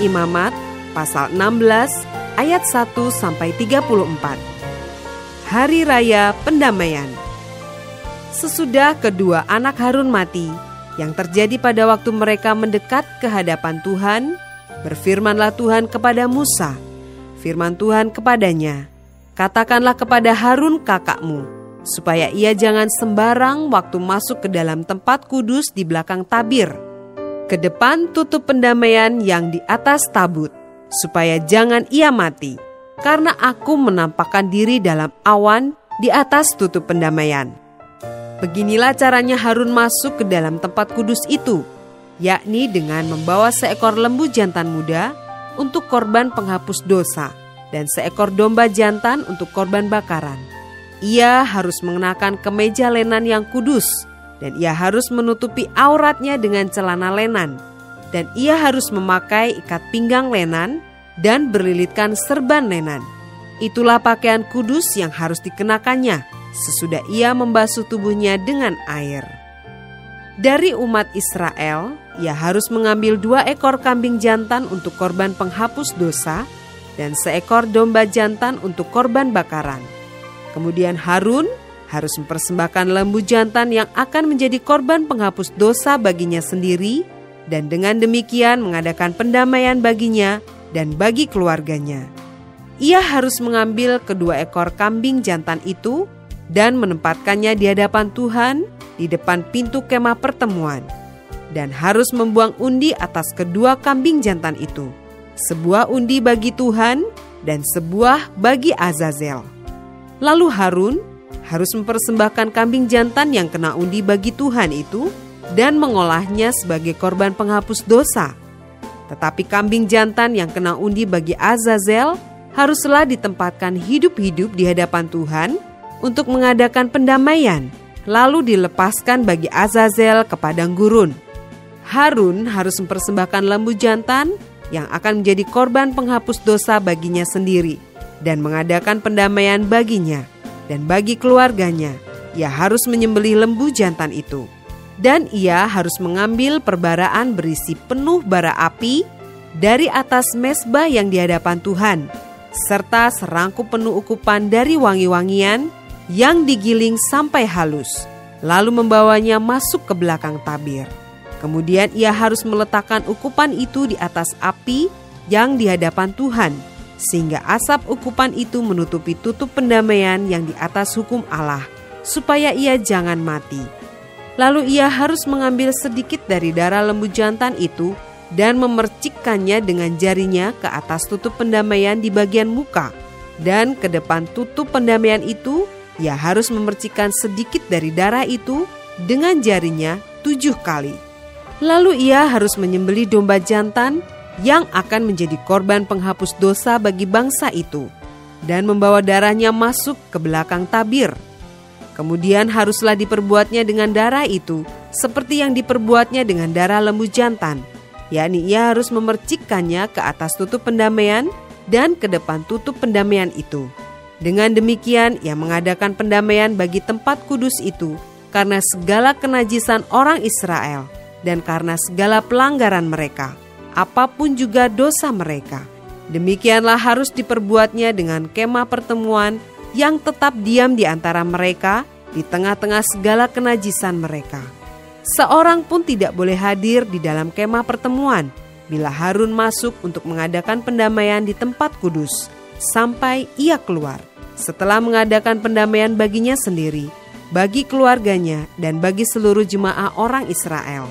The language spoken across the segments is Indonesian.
Imamat pasal 16 ayat 1-34. Hari Raya Pendamaian. Sesudah kedua anak Harun mati, yang terjadi pada waktu mereka mendekat ke hadapan Tuhan, berfirmanlah Tuhan kepada Musa. Firman Tuhan kepadanya, katakanlah kepada Harun kakakmu, supaya ia jangan sembarang waktu masuk ke dalam tempat kudus di belakang tabir, ke depan tutup pendamaian yang di atas tabut, supaya jangan ia mati, karena aku menampakkan diri dalam awan di atas tutup pendamaian. Beginilah caranya Harun masuk ke dalam tempat kudus itu, yakni dengan membawa seekor lembu jantan muda untuk korban penghapus dosa dan seekor domba jantan untuk korban bakaran. Ia harus mengenakan kemeja lenan yang kudus, dan ia harus menutupi auratnya dengan celana lenan, dan ia harus memakai ikat pinggang lenan dan berlilitkan serban lenan. Itulah pakaian kudus yang harus dikenakannya sesudah ia membasuh tubuhnya dengan air. Dari umat Israel, ia harus mengambil 2 ekor kambing jantan untuk korban penghapus dosa dan seekor domba jantan untuk korban bakaran. Kemudian Harun harus mempersembahkan lembu jantan yang akan menjadi korban penghapus dosa baginya sendiri, dan dengan demikian mengadakan pendamaian baginya dan bagi keluarganya. Ia harus mengambil kedua ekor kambing jantan itu dan menempatkannya di hadapan Tuhan di depan pintu kemah pertemuan, dan harus membuang undi atas kedua kambing jantan itu, sebuah undi bagi Tuhan dan sebuah bagi Azazel. Lalu Harun harus mempersembahkan kambing jantan yang kena undi bagi Tuhan itu dan mengolahnya sebagai korban penghapus dosa. Tetapi kambing jantan yang kena undi bagi Azazel haruslah ditempatkan hidup-hidup di hadapan Tuhan untuk mengadakan pendamaian, lalu dilepaskan bagi Azazel ke padang gurun. Harun harus mempersembahkan lembu jantan yang akan menjadi korban penghapus dosa baginya sendiri dan mengadakan pendamaian baginya dan bagi keluarganya. Ia harus menyembelih lembu jantan itu, dan ia harus mengambil perbaraan berisi penuh bara api dari atas mezbah yang di hadapan Tuhan, serta serangkup penuh ukupan dari wangi-wangian yang digiling sampai halus, lalu membawanya masuk ke belakang tabir. Kemudian ia harus meletakkan ukupan itu di atas api yang di hadapan Tuhan, sehingga asap ukupan itu menutupi tutup pendamaian yang di atas hukum Allah, supaya ia jangan mati. Lalu ia harus mengambil sedikit dari darah lembu jantan itu dan memercikkannya dengan jarinya ke atas tutup pendamaian di bagian muka, dan ke depan tutup pendamaian itu ia harus memercikkan sedikit dari darah itu dengan jarinya 7 kali. Lalu ia harus menyembelih domba jantan yang akan menjadi korban penghapus dosa bagi bangsa itu, dan membawa darahnya masuk ke belakang tabir. Kemudian haruslah diperbuatnya dengan darah itu seperti yang diperbuatnya dengan darah lembu jantan, yakni ia harus memercikkannya ke atas tutup pendamaian dan ke depan tutup pendamaian itu. Dengan demikian ia mengadakan pendamaian bagi tempat kudus itu karena segala kenajisan orang Israel dan karena segala pelanggaran mereka, apapun juga dosa mereka. Demikianlah harus diperbuatnya dengan kemah pertemuan yang tetap diam di antara mereka di tengah-tengah segala kenajisan mereka. Seorang pun tidak boleh hadir di dalam kemah pertemuan bila Harun masuk untuk mengadakan pendamaian di tempat kudus sampai ia keluar, setelah mengadakan pendamaian baginya sendiri, bagi keluarganya, dan bagi seluruh jemaah orang Israel.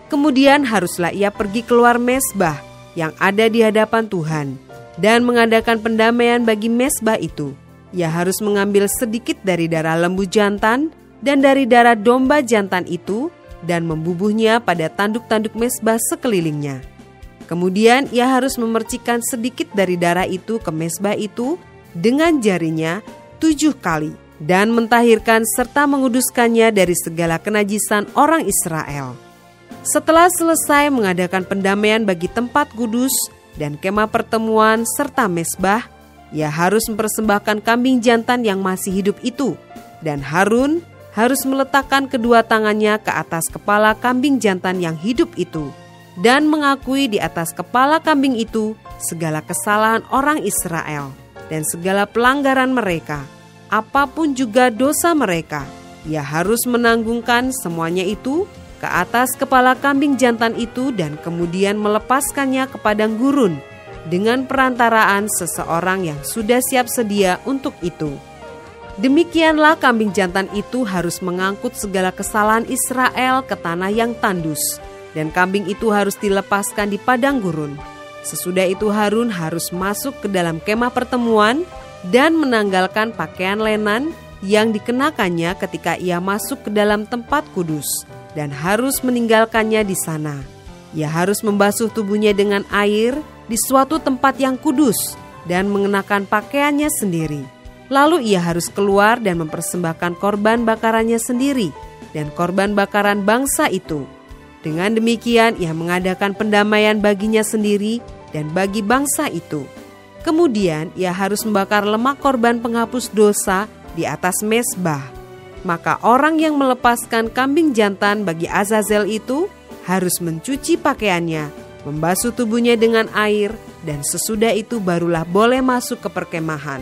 Kemudian haruslah ia pergi keluar mezbah yang ada di hadapan Tuhan dan mengadakan pendamaian bagi mezbah itu. Ia harus mengambil sedikit dari darah lembu jantan dan dari darah domba jantan itu dan membubuhnya pada tanduk-tanduk mezbah sekelilingnya. Kemudian ia harus memercikkan sedikit dari darah itu ke mezbah itu dengan jarinya 7 kali dan mentahirkan serta menguduskannya dari segala kenajisan orang Israel. Setelah selesai mengadakan pendamaian bagi tempat kudus dan kemah pertemuan serta mezbah, ia harus mempersembahkan kambing jantan yang masih hidup itu, dan Harun harus meletakkan kedua tangannya ke atas kepala kambing jantan yang hidup itu, dan mengakui di atas kepala kambing itu segala kesalahan orang Israel dan segala pelanggaran mereka, apapun juga dosa mereka. Ia harus menanggungkan semuanya itu ke atas kepala kambing jantan itu dan kemudian melepaskannya ke padang gurun dengan perantaraan seseorang yang sudah siap sedia untuk itu. Demikianlah kambing jantan itu harus mengangkut segala kesalahan Israel ke tanah yang tandus, dan kambing itu harus dilepaskan di padang gurun. Sesudah itu Harun harus masuk ke dalam kemah pertemuan dan menanggalkan pakaian lenan yang dikenakannya ketika ia masuk ke dalam tempat kudus, dan harus meninggalkannya di sana. Ia harus membasuh tubuhnya dengan air di suatu tempat yang kudus dan mengenakan pakaiannya sendiri. Lalu ia harus keluar dan mempersembahkan korban bakarannya sendiri dan korban bakaran bangsa itu. Dengan demikian ia mengadakan pendamaian baginya sendiri dan bagi bangsa itu. Kemudian ia harus membakar lemak korban penghapus dosa di atas mezbah. Maka orang yang melepaskan kambing jantan bagi Azazel itu harus mencuci pakaiannya, membasuh tubuhnya dengan air, dan sesudah itu barulah boleh masuk ke perkemahan.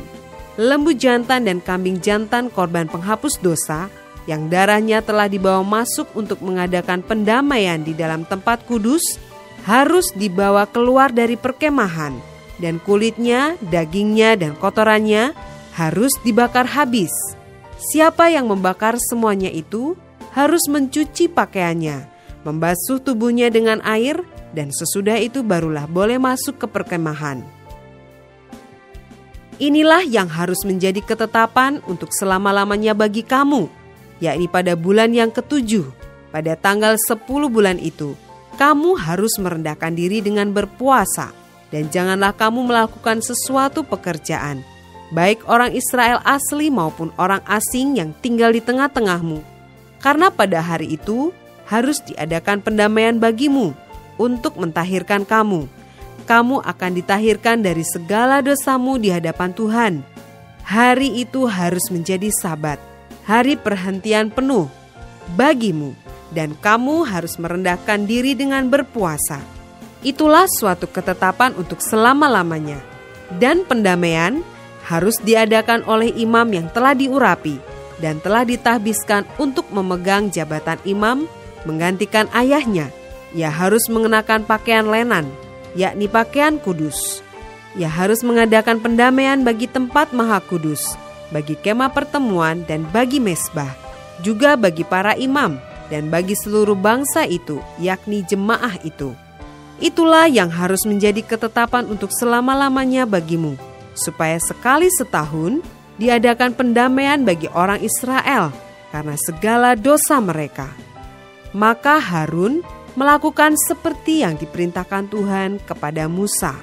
Lembu jantan dan kambing jantan korban penghapus dosa yang darahnya telah dibawa masuk untuk mengadakan pendamaian di dalam tempat kudus harus dibawa keluar dari perkemahan, dan kulitnya, dagingnya, dan kotorannya harus dibakar habis. Siapa yang membakar semuanya itu harus mencuci pakaiannya, membasuh tubuhnya dengan air, dan sesudah itu barulah boleh masuk ke perkemahan. Inilah yang harus menjadi ketetapan untuk selama-lamanya bagi kamu, yakni pada bulan yang ke-7, pada tanggal 10 bulan itu, kamu harus merendahkan diri dengan berpuasa, dan janganlah kamu melakukan sesuatu pekerjaan, baik orang Israel asli maupun orang asing yang tinggal di tengah-tengahmu. Karena pada hari itu harus diadakan pendamaian bagimu untuk mentahirkan kamu. Kamu akan ditahirkan dari segala dosamu di hadapan Tuhan. Hari itu harus menjadi Sabat, hari perhentian penuh bagimu, dan kamu harus merendahkan diri dengan berpuasa. Itulah suatu ketetapan untuk selama-lamanya. Dan pendamaian harus diadakan oleh imam yang telah diurapi dan telah ditahbiskan untuk memegang jabatan imam menggantikan ayahnya. Ia harus mengenakan pakaian lenan, yakni pakaian kudus. Ia harus mengadakan pendamaian bagi tempat maha kudus, bagi kemah pertemuan dan bagi mezbah, juga bagi para imam dan bagi seluruh bangsa itu, yakni jemaah itu. Itulah yang harus menjadi ketetapan untuk selama-lamanya bagimu, supaya sekali setahun diadakan pendamaian bagi orang Israel karena segala dosa mereka. Maka Harun melakukan seperti yang diperintahkan Tuhan kepada Musa.